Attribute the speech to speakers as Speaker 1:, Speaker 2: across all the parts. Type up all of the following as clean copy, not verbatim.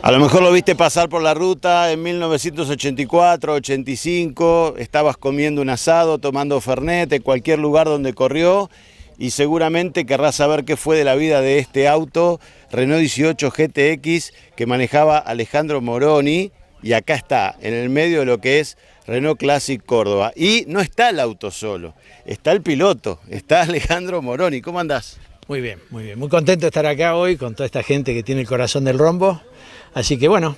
Speaker 1: A lo mejor lo viste pasar por la ruta en 1984, 85, estabas comiendo un asado, tomando Fernet, en cualquier lugar donde corrió, y seguramente querrás saber qué fue de la vida de este auto, Renault 18 GTX, que manejaba Alejandro Moroni, y acá está, en el medio de lo que es Renault Classic Córdoba. Y no está el auto solo, está el piloto, está Alejandro Moroni. ¿Cómo andás?
Speaker 2: Muy bien, muy bien. Muy contento de estar acá hoy con toda esta gente que tiene el corazón del rombo. Así que bueno,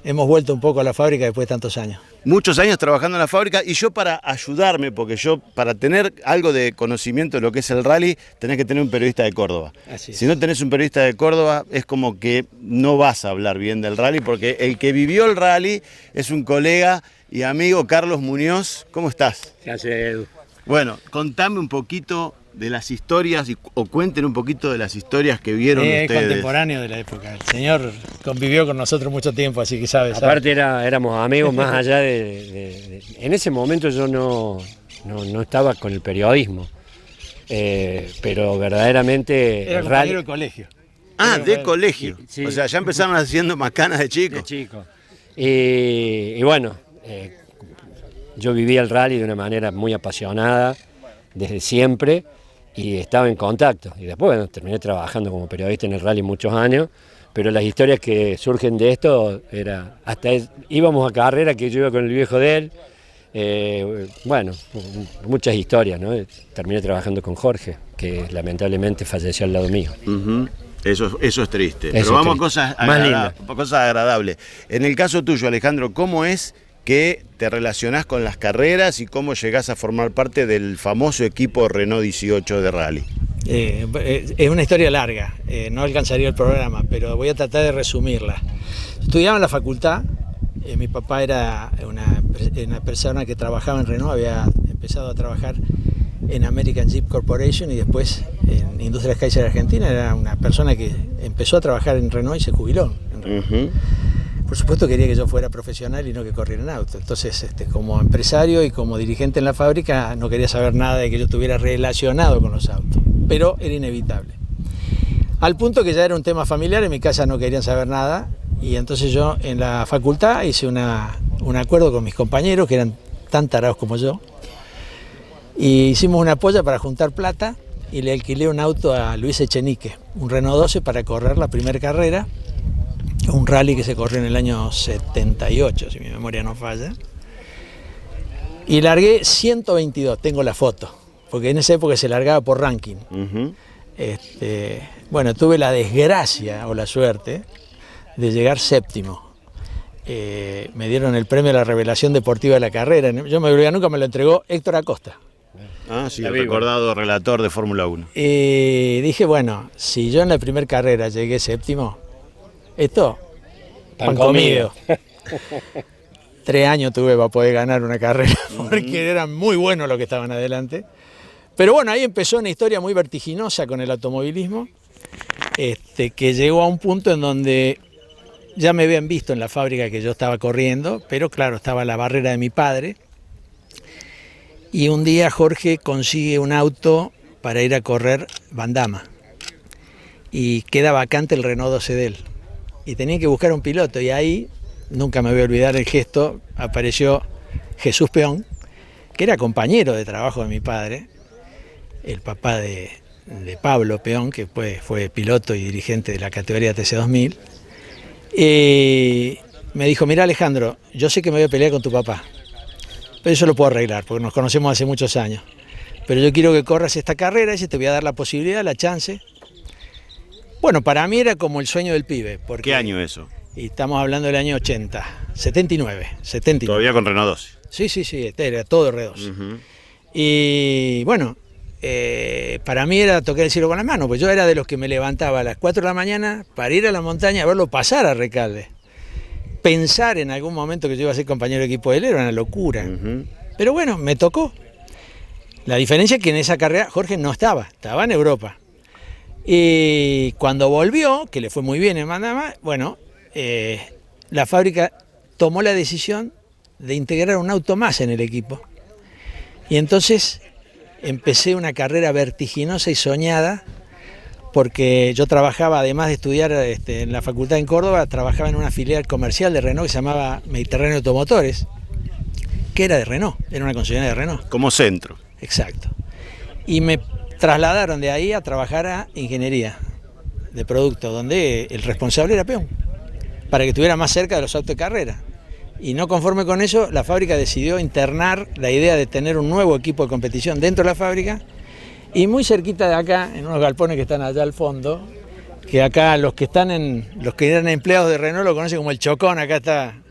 Speaker 2: hemos vuelto un poco a la fábrica después de tantos años.
Speaker 1: Muchos años trabajando en la fábrica, y yo para ayudarme, porque yo para tener algo de conocimiento de lo que es el rally, tenés que tener un periodista de Córdoba.
Speaker 2: Así es.
Speaker 1: Si no tenés un periodista de Córdoba, es como que no vas a hablar bien del rally, porque el que vivió el rally es un colega y amigo, Carlos Muñoz. ¿Cómo estás?
Speaker 3: ¿Qué hace, Edu?
Speaker 1: Bueno, contame un poquito de las historias, o cuenten un poquito de las historias que vieron ustedes.
Speaker 2: Es contemporáneo de la época. El señor convivió con nosotros mucho tiempo, así que sabe.
Speaker 3: Aparte éramos amigos más allá En ese momento yo no estaba con el periodismo, pero verdaderamente...
Speaker 2: Era compañero de colegio.
Speaker 1: Ah, de colegio.
Speaker 3: Sí.
Speaker 1: O sea, ya empezaron haciendo macanas de chicos.
Speaker 3: De chico. Y bueno, yo vivía el rally de una manera muy apasionada, desde siempre, y estaba en contacto. Y después, bueno, terminé trabajando como periodista en el rally muchos años, pero las historias que surgen de esto íbamos a carrera, que yo iba con el viejo de él. Bueno, muchas historias, ¿no? Terminé trabajando con Jorge, que lamentablemente falleció al lado mío.
Speaker 1: Eso es triste.
Speaker 3: Eso
Speaker 1: Pero
Speaker 3: es
Speaker 1: vamos
Speaker 3: triste.
Speaker 1: a
Speaker 3: Más
Speaker 1: cosas agradables. En el caso tuyo, Alejandro, ¿cómo es que te relacionás con las carreras y cómo llegás a formar parte del famoso equipo Renault 18 de rally?
Speaker 2: Es una historia larga, no alcanzaría el programa, pero voy a tratar de resumirla. Estudiaba en la facultad, mi papá era una persona que trabajaba en Renault, había empezado a trabajar en American Jeep Corporation y después en Industrias Kaiser Argentina. Era una persona que empezó a trabajar en Renault y se jubiló en Renault. Por supuesto quería que yo fuera profesional y no que corriera en auto. Entonces, como empresario y como dirigente en la fábrica, no quería saber nada de que yo estuviera relacionado con los autos, pero era inevitable. Al punto que ya era un tema familiar, en mi casa no querían saber nada, y entonces yo en la facultad hice un acuerdo con mis compañeros, que eran tan tarados como yo, y hicimos una polla para juntar plata, y le alquilé un auto a Luis Echenique, un Renault 12 para correr la primera carrera, un rally que se corrió en el año 78, si mi memoria no falla. Y largué 122, tengo la foto, porque en esa época se largaba por ranking. Bueno, tuve la desgracia o la suerte de llegar séptimo. Me dieron el premio a la revelación deportiva de la carrera. Yo nunca me lo entregó Héctor Acosta.
Speaker 1: Ah, sí, el recordado relator de Fórmula 1.
Speaker 2: Y dije, bueno, si yo en la primera carrera llegué séptimo, esto, pan comido. 3 años tuve para poder ganar una carrera, porque eran muy buenos los que estaban adelante. Pero bueno, ahí empezó una historia muy vertiginosa con el automovilismo, que llegó a un punto en donde ya me habían visto en la fábrica que yo estaba corriendo, pero claro, estaba la barrera de mi padre. Y un día Jorge consigue un auto para ir a correr Bandama, y queda vacante el Renault 12 de él. Y tenía que buscar un piloto, y ahí, nunca me voy a olvidar el gesto, apareció Jesús Peón, que era compañero de trabajo de mi padre, el papá de Pablo Peón, que fue piloto y dirigente de la categoría TC2000. Y me dijo, mira Alejandro, yo sé que me voy a pelear con tu papá, pero eso lo puedo arreglar, porque nos conocemos hace muchos años. Pero yo quiero que corras esta carrera, y te voy a dar la posibilidad, la chance. Bueno, para mí era como el sueño del pibe. Porque,
Speaker 1: ¿qué año eso?
Speaker 2: Y estamos hablando del año 79.
Speaker 1: Todavía con Renault 12.
Speaker 2: Sí, era todo R2. Y bueno, para mí era tocar el cielo con la mano, pues yo era de los que me levantaba a las 4 de la mañana para ir a la montaña a verlo pasar a Recalde. Pensar en algún momento que yo iba a ser compañero de equipo de él era una locura. Pero bueno, me tocó. La diferencia es que en esa carrera Jorge no estaba en Europa. Y cuando volvió, que le fue muy bien en Bandama, bueno, la fábrica tomó la decisión de integrar un auto más en el equipo. Y entonces empecé una carrera vertiginosa y soñada porque yo trabajaba, además de estudiar en la facultad en Córdoba, trabajaba en una filial comercial de Renault que se llamaba Mediterráneo Automotores, que era de Renault, era una concesionaria de Renault.
Speaker 1: Como centro.
Speaker 2: Exacto. Y me trasladaron de ahí a trabajar a ingeniería de producto, donde el responsable era peón, para que estuviera más cerca de los autos de carrera. Y no conforme con eso, la fábrica decidió internar la idea de tener un nuevo equipo de competición dentro de la fábrica, y muy cerquita de acá, en unos galpones que están allá al fondo, que acá los que eran empleados de Renault lo conocen como el Chocón, acá está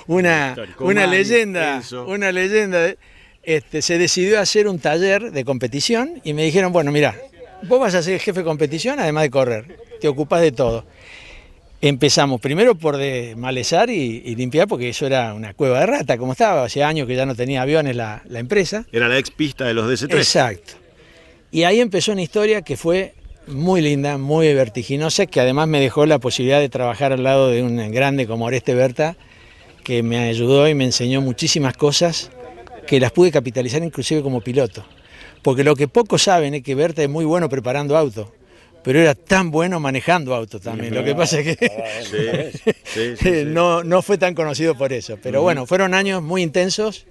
Speaker 2: una leyenda, se decidió hacer un taller de competición y me dijeron, bueno, mira, vos vas a ser jefe de competición además de correr, te ocupás de todo. Empezamos primero por desmalezar y limpiar, porque eso era una cueva de rata, como estaba, hacía años que ya no tenía aviones la empresa.
Speaker 1: Era la ex pista de los DC3.
Speaker 2: Exacto. Y ahí empezó una historia que fue muy linda, muy vertiginosa, que además me dejó la posibilidad de trabajar al lado de un grande como Oreste Berta, que me ayudó y me enseñó muchísimas cosas que las pude capitalizar inclusive como piloto. Porque lo que pocos saben es que Berta es muy bueno preparando autos, pero era tan bueno manejando autos también. Lo que pasa es que no fue tan conocido por eso. Pero bueno, fueron años muy intensos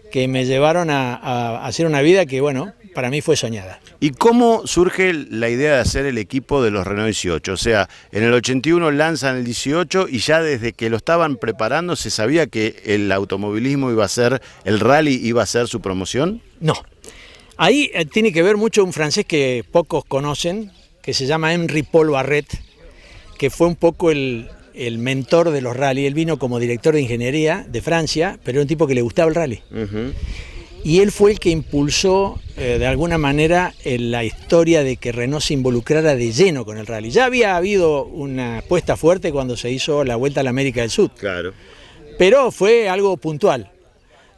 Speaker 2: que me llevaron a hacer una vida que, bueno, para mí fue soñada.
Speaker 1: ¿Y cómo surge la idea de hacer el equipo de los Renault 18? O sea, en el 81 lanzan el 18 y ya desde que lo estaban preparando se sabía que el automovilismo iba a ser, el rally iba a ser su promoción.
Speaker 2: No. Ahí tiene que ver mucho un francés que pocos conocen, que se llama Henri Paul Barret, que fue un poco el mentor de los rally. Él vino como director de ingeniería de Francia, pero era un tipo que le gustaba el rally. Y él fue el que impulsó de alguna manera la historia de que Renault se involucrara de lleno con el rally. Ya había habido una apuesta fuerte cuando se hizo la Vuelta a la América del Sur.
Speaker 1: Claro.
Speaker 2: Pero fue algo puntual.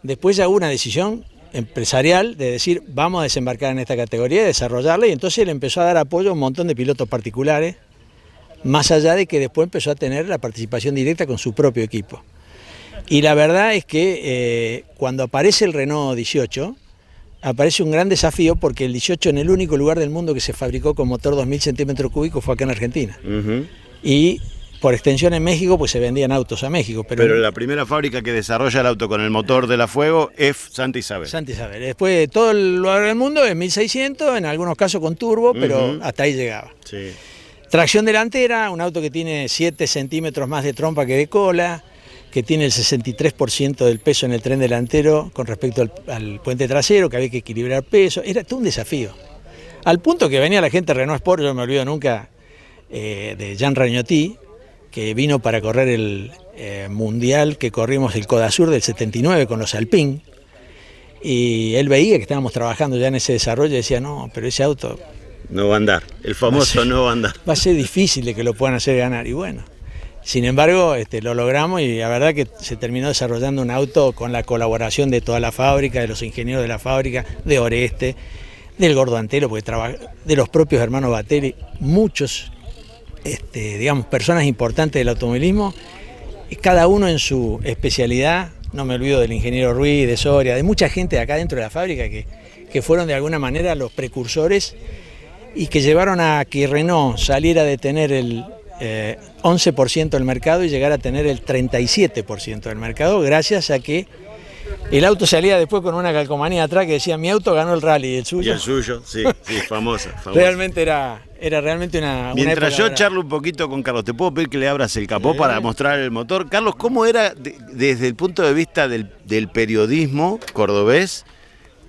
Speaker 2: Después ya hubo una decisión empresarial de decir, vamos a desembarcar en esta categoría y desarrollarla, y entonces él empezó a dar apoyo a un montón de pilotos particulares, más allá de que después empezó a tener la participación directa con su propio equipo. Y la verdad es que cuando aparece el Renault 18, aparece un gran desafío, porque el 18 en el único lugar del mundo que se fabricó con motor 2000 centímetros cúbicos fue acá en Argentina. Y por extensión en México, pues se vendían autos a México.
Speaker 1: Pero la primera fábrica que desarrolla el auto con el motor de la Fuego es Santa Isabel.
Speaker 2: Santa Isabel. Después de todo el lugar del mundo es 1600, en algunos casos con turbo, pero hasta ahí llegaba.
Speaker 1: Sí.
Speaker 2: Tracción delantera, un auto que tiene 7 centímetros más de trompa que de cola, que tiene el 63% del peso en el tren delantero con respecto al puente trasero, que había que equilibrar peso. Era todo un desafío. Al punto que venía la gente de Renault Sport, yo no me olvido nunca de Jean Regnotti, que vino para correr el mundial que corrimos el Codasur del 79 con los Alpine, y él veía que estábamos trabajando ya en ese desarrollo y decía, no, pero ese auto
Speaker 1: no va a andar, el famoso no va a andar.
Speaker 2: Va a ser difícil de que lo puedan hacer ganar, y bueno, sin embargo lo logramos, y la verdad que se terminó desarrollando un auto con la colaboración de toda la fábrica, de los ingenieros de la fábrica, de Oreste, del Gordo Antelo, porque de los propios hermanos Batelli, muchos digamos, personas importantes del automovilismo, cada uno en su especialidad. No me olvido del ingeniero Ruiz, de Soria, de mucha gente de acá dentro de la fábrica que fueron de alguna manera los precursores y que llevaron a que Renault saliera de tener el 11% del mercado y llegar a tener el 37% del mercado, gracias a que el auto salía después con una calcomanía atrás que decía, mi auto ganó el rally, y el suyo.
Speaker 1: Y el suyo, sí, famosa.
Speaker 2: Realmente era realmente una
Speaker 1: Mientras yo
Speaker 2: brava.
Speaker 1: charlo un poquito con Carlos, ¿te puedo pedir que le abras el capó para mostrar el motor? Carlos, ¿cómo era desde el punto de vista del periodismo cordobés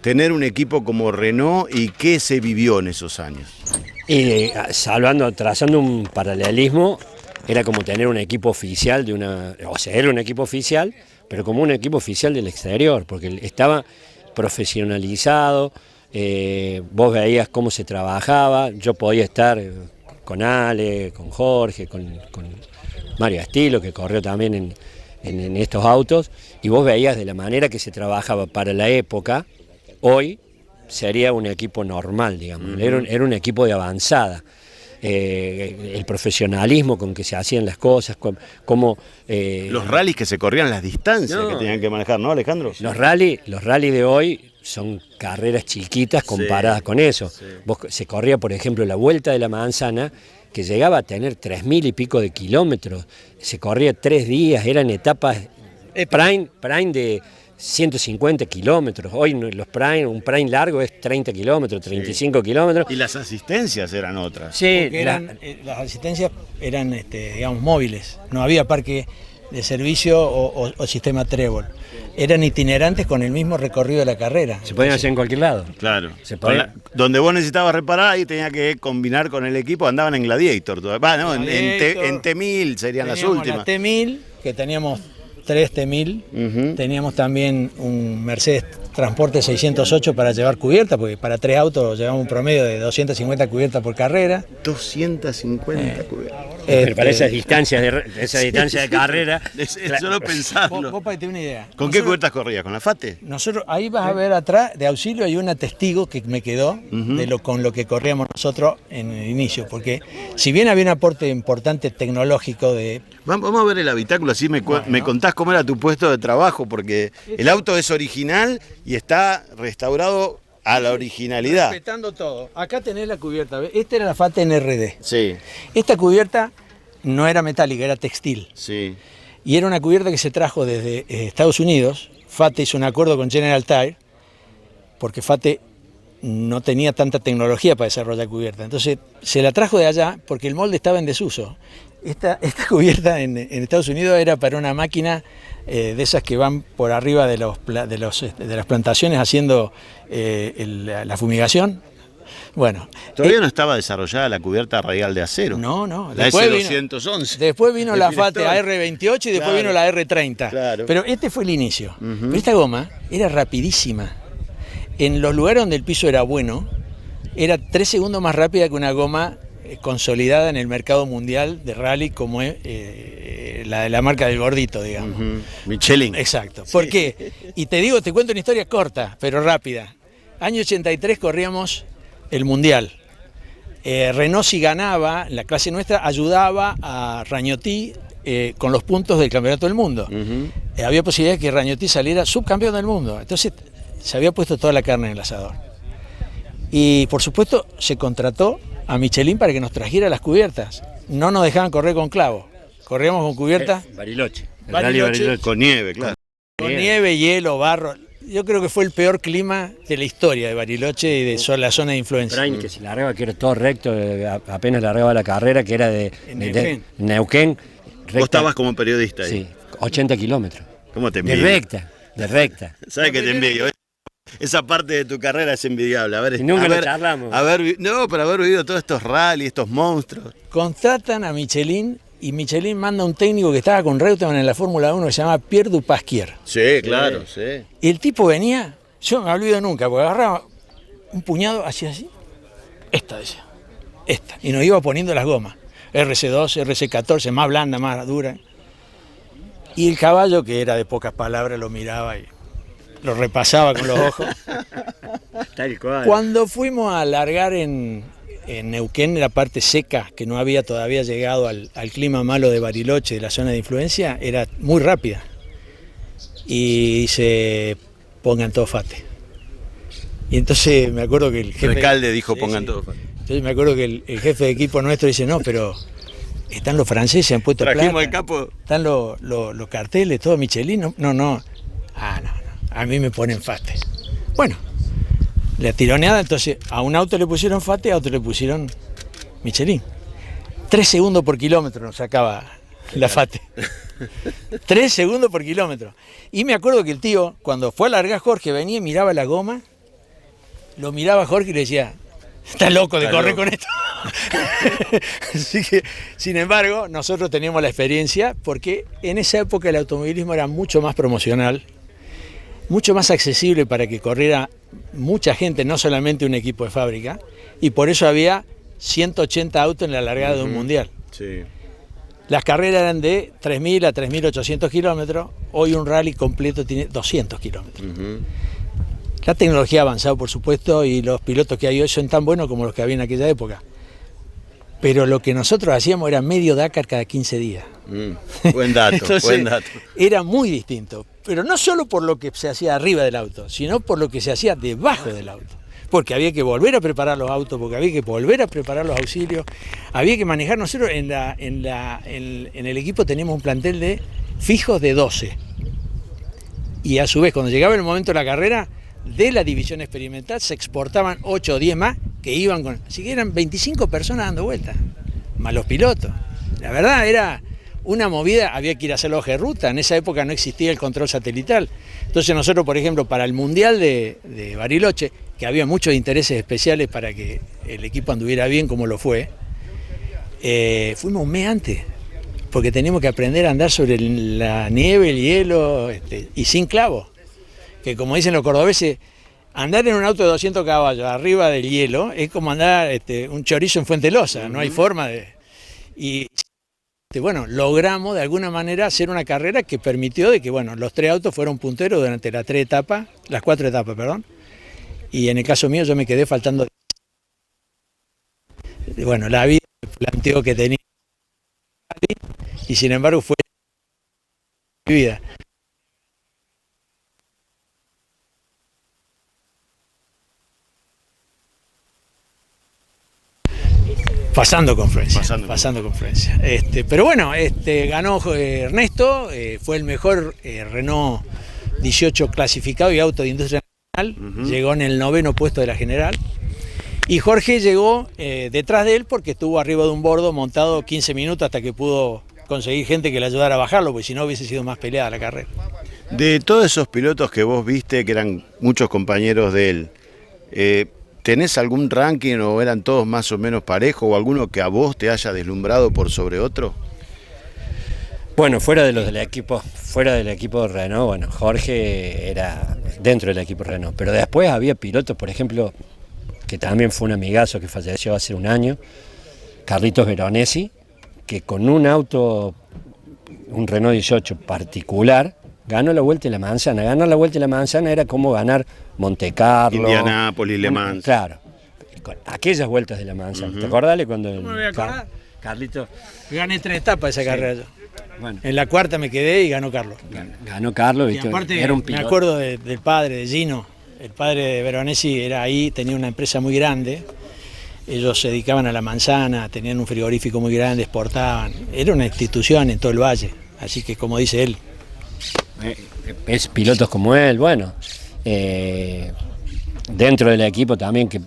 Speaker 1: tener un equipo como Renault, y qué se vivió en esos años?
Speaker 3: Y trazando un paralelismo, era como tener un equipo oficial era un equipo oficial, pero como un equipo oficial del exterior, porque estaba profesionalizado, vos veías cómo se trabajaba, yo podía estar con Ale, con Jorge, con Mario Astilo, que corrió también en estos autos, y vos veías de la manera que se trabajaba para la época. Hoy sería un equipo normal, digamos, era un equipo de avanzada. el profesionalismo con que se hacían las cosas, cómo...
Speaker 1: Los rallies que se corrían, las distancias que tenían que manejar, ¿no, Alejandro?
Speaker 3: Los rally de hoy son carreras chiquitas comparadas con eso. Sí. Se corría, por ejemplo, la Vuelta de la Manzana, que llegaba a tener 3.000 y pico de kilómetros. Se corría 3 días, eran etapas prime de 150 kilómetros. Hoy un prime largo es 30 kilómetros, 35 kilómetros.
Speaker 1: Y las asistencias eran otras.
Speaker 2: Sí, las asistencias eran, digamos, móviles. No había parque de servicio o sistema trébol. Eran itinerantes con el mismo recorrido de la carrera.
Speaker 3: Se podían hacer en cualquier lado.
Speaker 1: Claro. Donde vos necesitabas reparar, ahí tenía que combinar con el equipo. Andaban en Gladiator. En T1000 serían las últimas.
Speaker 2: La T1000, que teníamos 3 T1000. Teníamos también un Mercedes Transporte 608 para llevar cubierta, porque para 3 autos llevamos un promedio de 250 cubiertas por carrera.
Speaker 1: 250 cubiertas.
Speaker 3: Pero para esas distancias de carrera...
Speaker 1: Solo pensarlo.
Speaker 2: Vos para que te una idea.
Speaker 1: ¿Con qué cubiertas corrías? ¿Con la FATE?
Speaker 2: Nosotros, ahí vas a ver atrás, de auxilio hay una testigo que me quedó con lo que corríamos nosotros en el inicio, porque si bien había un aporte importante tecnológico de...
Speaker 1: Vamos a ver el habitáculo, así me contás cómo era tu puesto de trabajo, porque el auto es original y está restaurado a la originalidad.
Speaker 2: Respetando todo. Acá tenés la cubierta. Esta era la FATE NRD.
Speaker 1: Sí.
Speaker 2: Esta cubierta no era metálica, era textil.
Speaker 1: Sí.
Speaker 2: Y era una cubierta que se trajo desde Estados Unidos. FATE hizo un acuerdo con General Tire, porque FATE no tenía tanta tecnología para desarrollar cubierta. Entonces se la trajo de allá porque el molde estaba en desuso. Esta cubierta en Estados Unidos era para una máquina de esas que van por arriba de las plantaciones haciendo la fumigación. Bueno,
Speaker 1: todavía no estaba desarrollada la cubierta radial de acero.
Speaker 2: No.
Speaker 1: La S211.
Speaker 2: Después vino la FATE AR28 y después vino la R30.
Speaker 1: Claro.
Speaker 2: Pero este fue el inicio. Pero esta goma era rapidísima. En los lugares donde el piso era bueno, era 3 segundos más rápida que una goma consolidada en el mercado mundial de rally como es la de la marca del gordito, digamos.
Speaker 1: Michelin.
Speaker 2: Exacto. ¿Por qué? Y te cuento una historia corta, pero rápida. Año 83 corríamos el mundial. Renault, si ganaba, la clase nuestra ayudaba a Ragnotí con los puntos del campeonato del mundo. Había posibilidad de que Ragnotí saliera subcampeón del mundo. Entonces se había puesto toda la carne en el asador. Y por supuesto se contrató a Michelin para que nos trajera las cubiertas. No nos dejaban correr con clavo. Corríamos con cubierta.
Speaker 3: Bariloche.
Speaker 1: Con nieve, claro.
Speaker 2: Con nieve, hielo, barro. Yo creo que fue el peor clima de la historia de Bariloche y de la zona de influencia.
Speaker 3: Que se largaba, que era todo recto, apenas largaba la carrera, que era de Neuquén.
Speaker 1: Recta. Vos estabas como periodista ahí.
Speaker 3: Sí, 80 kilómetros.
Speaker 1: ¿Cómo te envidio?
Speaker 3: De recta.
Speaker 1: ¿Sabes que te envidio? Esa parte de tu carrera es envidiable.
Speaker 3: Y nunca lo charlamos.
Speaker 1: Pero haber vivido todos estos rallies, estos monstruos.
Speaker 2: Contratan a Michelin y Michelin manda un técnico que estaba con Reutemann en la Fórmula 1 que se llama Pierre Dupasquier.
Speaker 1: Sí, claro, sí.
Speaker 2: Y el tipo venía, yo no me olvido nunca, porque agarraba un puñado, hacía así, esta, y nos iba poniendo las gomas, RC2, RC14, más blanda, más dura. Y el caballo, que era de pocas palabras, lo miraba y lo repasaba con los ojos.
Speaker 3: Tal cual.
Speaker 2: Cuando fuimos a largar en Neuquén, la parte seca, que no había todavía llegado al clima malo de Bariloche, de la zona de influencia, era muy rápida. Y se pongan todo FATE. Y entonces me acuerdo que el jefe...
Speaker 1: El alcalde dijo pongan todo FATE.
Speaker 2: Entonces me acuerdo que el jefe de equipo nuestro dice, no, pero están los franceses, han puesto
Speaker 1: trajimos
Speaker 2: plata,
Speaker 1: el capo.
Speaker 2: Están los carteles, todo Michelin, no. A mí me ponen FATE. Bueno, la tironeada, entonces a un auto le pusieron FATE, a otro le pusieron Michelin. 3 segundos por kilómetro nos sacaba la FATE. 3 segundos por kilómetro. Y me acuerdo que el tío, cuando fue a largar Jorge, venía y miraba la goma, lo miraba Jorge y le decía, está loco de correr con esto. Así que, sin embargo, nosotros teníamos la experiencia porque en esa época el automovilismo era mucho más promocional, mucho más accesible para que corriera mucha gente, no solamente un equipo de fábrica, y por eso había 180 autos en la largada de un mundial.
Speaker 1: Sí.
Speaker 2: Las carreras eran de 3.000 a 3.800 kilómetros, hoy un rally completo tiene 200 kilómetros. La tecnología ha avanzado, por supuesto, y los pilotos que hay hoy son tan buenos como los que había en aquella época. pero lo que nosotros hacíamos era medio Dakar cada 15 días.
Speaker 1: Buen dato,
Speaker 2: Entonces,
Speaker 1: buen dato.
Speaker 2: era muy distinto, pero no solo por lo que se hacía arriba del auto, sino por lo que se hacía debajo del auto. Porque había que volver a preparar los autos, porque había que volver a preparar los auxilios, había que manejar. Nosotros en el equipo teníamos un plantel de fijos de 12. Y a su vez, cuando llegaba el momento de la carrera, de la división experimental se exportaban 8 o 10 más que iban con... Así que eran 25 personas dando vueltas, más los pilotos. La verdad era una movida, había que ir a hacer la hoja de ruta. En esa época no existía el control satelital. Entonces nosotros, por ejemplo, para el Mundial de Bariloche, que había muchos intereses especiales para que el equipo anduviera bien como lo fue, fuimos un mes antes, porque teníamos que aprender a andar sobre la nieve, el hielo, y sin clavos. Que como dicen los cordobeses, andar en un auto de 200 caballos arriba del hielo es como andar un chorizo en Fuente Losa, no hay forma de... Y bueno, logramos de alguna manera hacer una carrera que permitió de que bueno, los 3 autos fueron punteros durante las 4 etapas, perdón. Y en el caso mío yo me quedé faltando. Bueno, la vida planteó que tenía y sin embargo fue mi vida. Pasando conferencia. Pero bueno, ganó Ernesto, fue el mejor Renault 18 clasificado y auto de industria nacional, llegó en el 9º puesto de la general. Y Jorge llegó detrás de él porque estuvo arriba de un bordo montado 15 minutos hasta que pudo conseguir gente que le ayudara a bajarlo, porque si no hubiese sido más peleada la carrera.
Speaker 1: De todos esos pilotos que vos viste, que eran muchos compañeros de él, ¿tenés algún ranking o eran todos más o menos parejos o alguno que a vos te haya deslumbrado por sobre otro?
Speaker 3: Bueno, fuera del equipo de Renault, bueno, Jorge era dentro del equipo Renault, pero después había pilotos, por ejemplo, que también fue un amigazo que falleció hace un año, Carlitos Veronesi, que con un auto, un Renault 18 particular, ganó la Vuelta de la Manzana. Ganar la Vuelta de la Manzana era como ganar Monte Carlo,
Speaker 1: Indianápolis, Le Mans.
Speaker 3: Claro, con aquellas vueltas de la Manzana. ¿Te acordás cuando
Speaker 2: ¿Cómo me voy a acordar?
Speaker 3: Carlito?
Speaker 2: Gané 3 etapas esa carrera yo.
Speaker 3: Bueno,
Speaker 2: En la 4ª me quedé y ganó Carlos.
Speaker 3: ganó Carlos,
Speaker 2: Y
Speaker 3: ¿viste?
Speaker 2: aparte
Speaker 3: Era un
Speaker 2: me
Speaker 3: piloto.
Speaker 2: acuerdo del padre de Gino, el padre de Veronesi era ahí, tenía una empresa muy grande. Ellos se dedicaban a la manzana, tenían un frigorífico muy grande, exportaban. Era una institución en todo el valle, así que como dice él.
Speaker 3: Es pilotos como él, bueno. Dentro del equipo también, que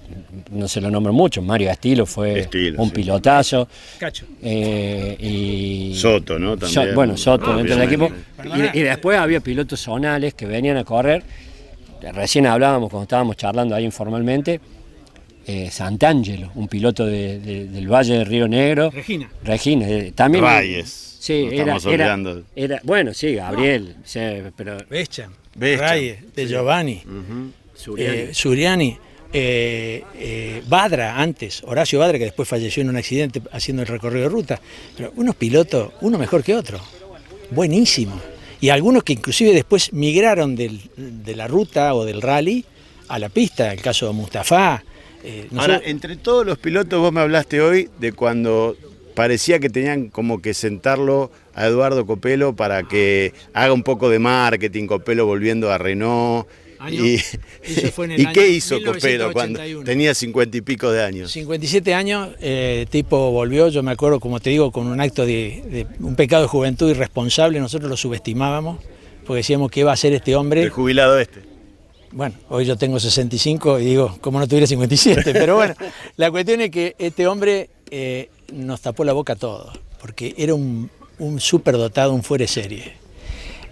Speaker 3: no se lo nombro mucho, Mario Estilo fue un pilotazo.
Speaker 2: Cacho.
Speaker 3: Y
Speaker 1: Soto, ¿no? También.
Speaker 3: Soto dentro del equipo.
Speaker 2: Perdona.
Speaker 3: Y después había pilotos zonales que venían a correr. Recién hablábamos cuando estábamos charlando ahí informalmente. Sant'Angelo, un piloto del Valle del Río Negro. Regina, también.
Speaker 1: Reyes.
Speaker 3: Sí,
Speaker 1: estamos olvidando.
Speaker 3: bueno, sí, Gabriel, sí, pero
Speaker 2: Bescham,
Speaker 1: Bescham,
Speaker 2: Reyes, De Giovanni, Suriani, Badra antes, Horacio Badra, que después falleció en un accidente haciendo el recorrido de ruta. Pero unos pilotos, uno mejor que otro, buenísimo. Y algunos que inclusive después migraron de la ruta o del rally a la pista, el caso de Mustafa.
Speaker 1: Ahora, entre todos los pilotos vos me hablaste hoy de cuando parecía que tenían como que sentarlo a Eduardo Copelo para que haga un poco de marketing, Copelo volviendo a Renault. ¿Y qué hizo Copelo cuando tenía 50 y pico de años?
Speaker 2: 57 años, tipo volvió, yo me acuerdo, como te digo, con un acto de un pecado de juventud irresponsable. Nosotros lo subestimábamos, porque decíamos que iba a ser este hombre.
Speaker 1: El jubilado
Speaker 2: Bueno, hoy yo tengo 65 y digo, como no tuviera 57, pero bueno, la cuestión es que este hombre nos tapó la boca a todos, porque era un superdotado, un fuera de serie.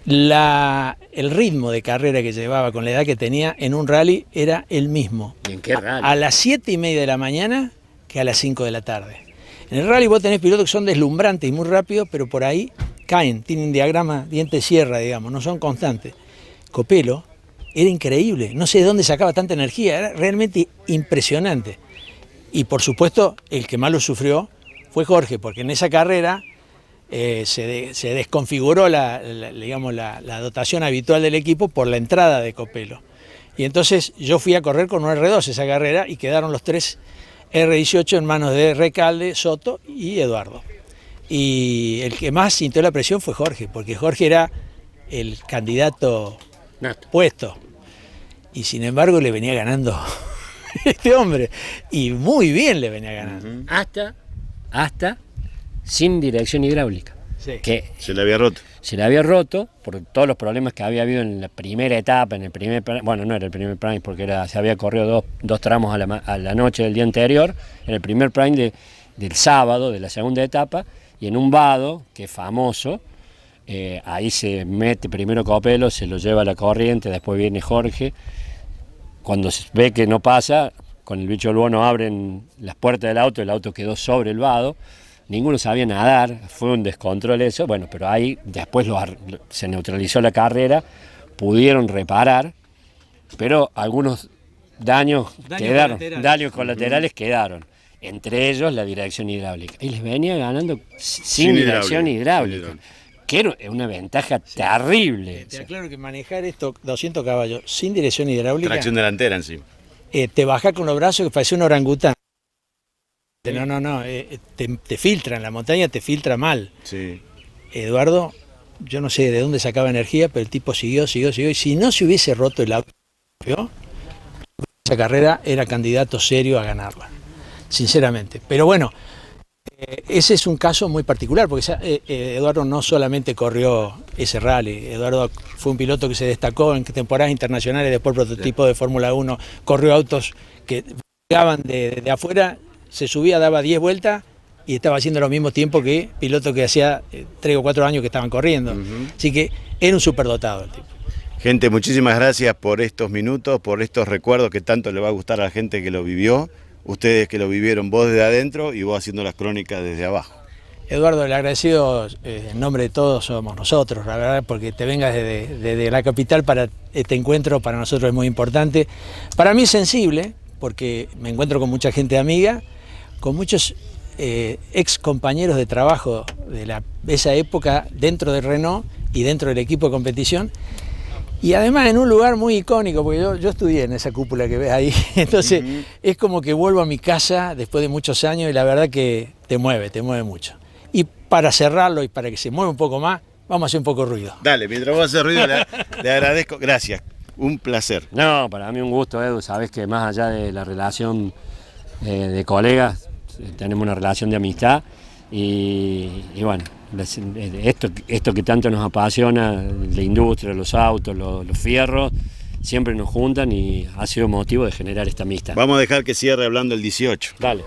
Speaker 2: El ritmo de carrera que llevaba con la edad que tenía en un rally era el mismo.
Speaker 3: ¿Y en qué rally?
Speaker 2: A las 7:30 de la mañana que a las 5 de la tarde. En el rally vos tenés pilotos que son deslumbrantes y muy rápidos, pero por ahí caen, tienen diagrama diente-sierra, digamos, no son constantes. Copelo era increíble, no sé de dónde sacaba tanta energía, era realmente impresionante. Y por supuesto, el que más lo sufrió fue Jorge, porque en esa carrera se desconfiguró la dotación habitual del equipo por la entrada de Copelo. Y entonces yo fui a correr con un R2 esa carrera y quedaron los 3 R18 en manos de Recalde, Soto y Eduardo. Y el que más sintió la presión fue Jorge, porque Jorge era el candidato puesto. Y sin embargo le venía ganando este hombre. Y muy bien le venía ganando.
Speaker 3: Hasta sin dirección hidráulica.
Speaker 2: Sí.
Speaker 3: Que
Speaker 1: Se le había roto.
Speaker 3: se le había roto por todos los problemas que había habido en la primera etapa, en el primer, bueno, no era el primer prime porque se había corrido dos tramos a la noche del día anterior, en el primer prime del sábado de la segunda etapa, y en un vado, que es famoso, ahí se mete primero Copelo, se lo lleva a la corriente, después viene Jorge, cuando se ve que no pasa, con el bicho del bono abren las puertas del auto, el auto quedó sobre el vado, ninguno sabía nadar, fue un descontrol eso, bueno, pero ahí después se neutralizó la carrera, pudieron reparar, pero algunos daños colaterales quedaron, entre ellos la dirección hidráulica, y les venía ganando sin dirección hidráulica, que era una ventaja terrible.
Speaker 2: Te aclaro que manejar esto 200 caballos sin dirección hidráulica,
Speaker 1: Tracción delantera encima.
Speaker 2: Te bajás con los brazos que parece un orangután. No, te filtra, en la montaña te filtra mal.
Speaker 1: Sí.
Speaker 2: Eduardo, yo no sé de dónde sacaba energía, pero el tipo siguió, y si no se hubiese roto el auto, esa carrera era candidato serio a ganarla, sinceramente. Pero bueno, ese es un caso muy particular, porque Eduardo no solamente corrió ese rally, Eduardo fue un piloto que se destacó en temporadas internacionales, después prototipo de Fórmula 1, corrió autos que llegaban de afuera, se subía, daba 10 vueltas y estaba haciendo lo mismo tiempo que pilotos que hacía 3 o 4 años que estaban corriendo. Así que era un superdotado el tipo.
Speaker 1: Gente, muchísimas gracias por estos minutos, por estos recuerdos que tanto le va a gustar a la gente que lo vivió, ustedes que lo vivieron, vos desde adentro y vos haciendo las crónicas desde abajo.
Speaker 2: Eduardo, el agradecido en nombre de todos somos nosotros, la verdad, porque te vengas desde la capital para este encuentro, para nosotros es muy importante. Para mí es sensible, porque me encuentro con mucha gente amiga, con muchos ex compañeros de trabajo de esa época dentro de Renault y dentro del equipo de competición, y además en un lugar muy icónico, porque yo estudié en esa cúpula que ves ahí, entonces es como que vuelvo a mi casa después de muchos años y la verdad que te mueve mucho. Y para cerrarlo y para que se mueva un poco más, vamos a hacer un poco de ruido.
Speaker 1: Dale, mientras vos haces ruido, le agradezco, gracias, un placer.
Speaker 3: No, para mí un gusto, Edu, sabes que más allá de la relación de colegas, tenemos una relación de amistad y bueno, esto que tanto nos apasiona, la industria, los autos, los fierros, siempre nos juntan y ha sido motivo de generar esta amistad.
Speaker 1: Vamos a dejar que cierre hablando el 18.
Speaker 3: Dale.